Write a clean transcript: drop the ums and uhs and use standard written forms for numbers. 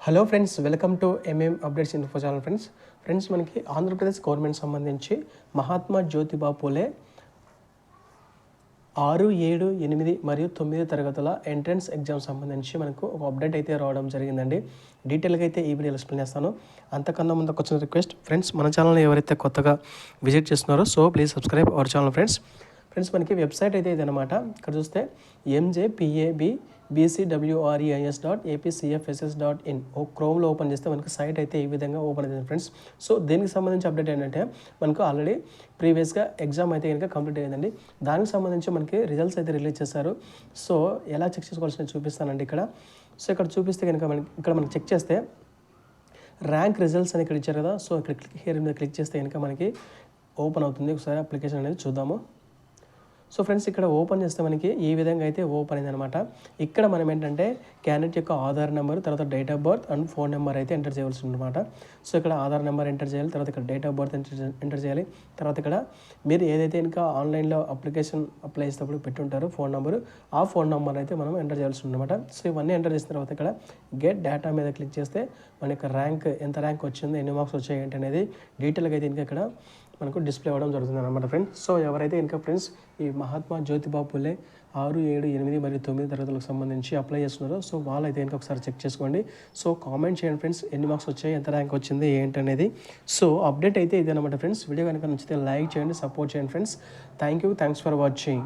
Hello friends, welcome to updates info channel. Friends మనకి Andhra Pradesh government సంబంధించి మహాత్మా జ్యోతిబా పూలే 6, 7, 8 మరియు 9 తరగతుల ఎంట్రన్స్ ఎగ్జామ్ సంబంధించి మనకు ఒక అప్డేట్ అయితే రావడం జరిగిందండి. డీటెయిల్గా అయితే ఈ వీడియోలో ఎక్స్ప్లెయిన్ చేస్తాను. అంతకన్నా ముందు ఒక చిన్న రిక్వెస్ట్ ఫ్రెండ్స్, మన ఛానల్ని ఎవరైతే కొత్తగా విజిట్ చేస్తున్నారో please subscribe our channel friends మనకి వెబ్సైట్ అయితే ఇదనమాట. ఇక్కడ చూస్తే mjpabcwres.apcfss.in క్రోమ్లో ఓపెన్ చేస్తే మనకి సైట్ అయితే ఈ విధంగా ఓపెన్ అవుతుంది ఫ్రెండ్స్. దీనికి సంబంధించి అప్డేట్ ఏంటంటే మనకు ఆల్రెడీ ప్రీవియస్గా ఎగ్జామ్ అయితే కనుక కంప్లీట్ అయ్యిందండి. దానికి సంబంధించి మనకి రిజల్ట్స్ అయితే రిలీజ్ చేశారు. ఎలా చెక్ చేసుకోవాల్సిన చూపిస్తానండి ఇక్కడ. ఇక్కడ చూపిస్తే కనుక మనకి చెక్ చేస్తే ర్యాంక్ రిజల్ట్స్ అని ఇక్కడ ఇచ్చారు కదా. ఇక్కడ హియర్ మీద క్లిక్ చేస్తే కనుక మనకి ఓపెన్ అవుతుంది. ఒకసారి అప్లికేషన్ అనేది చూద్దాము. ఫ్రెండ్స్, ఇక్కడ ఓపెన్ చేస్తే మనకి ఈ విధంగా అయితే ఓపెన్ అయింది అనమాట. ఇక్కడ మనం ఏంటంటే క్యాండిడేట్ యొక్క ఆధార్ నెంబర్, తర్వాత date of birth and phone number అయితే ఎంటర్ చేయవలసి ఉందన్నమాట. ఇక్కడ ఆధార్ నెంబర్ ఎంటర్ చేయాలి, తర్వాత ఇక్కడ డేట్ ఆఫ్ బర్త్ ఎంటర్ చేయాలి, తర్వాత ఇక్కడ మీరు ఏదైతే ఇంకా ఆన్లైన్లో అప్లికేషన్ అప్లై చేసేటప్పుడు పెట్టుంటారో ఫోన్ నెంబరు, ఆ ఫోన్ నెంబర్ అయితే మనం ఎంటర్ చేయాల్సి ఉందన్నమాట. ఇవన్నీ ఎంటర్ చేసిన తర్వాత ఇక్కడ గెట్ డేటా మీద క్లిక్ చేస్తే మన యొక్క ఎంత ర్యాంక్ వచ్చింది, ఎన్ని మార్క్స్ వచ్చాయి ఏంటి అనేది డీటెయిల్గా అయితే ఇంకా ఇక్కడ మనకు డిస్ప్లే అవ్వడం జరుగుతుంది అనమాట ఫ్రెండ్స్. ఎవరైతే ఇంకా ఫ్రెండ్స్ ఈ మహాత్మా జ్యోతిబా పూలే 6, 7, 8 మరియు 9 తరగతులకు సంబంధించి అప్లై చేస్తున్నారో వాళ్ళైతే ఇంకా ఒకసారి చెక్ చేసుకోండి. కామెంట్ చేయండి ఫ్రెండ్స్, ఎన్ని మార్క్స్ వచ్చాయి, ఎంత ర్యాంక్ వచ్చింది ఏంటి అనేది. అప్డేట్ అయితే ఇదే అనమాట ఫ్రెండ్స్. వీడియో కనుక నచ్చితే లైక్ చేయండి, సపోర్ట్ చేయండి ఫ్రెండ్స్. Thanks for watching.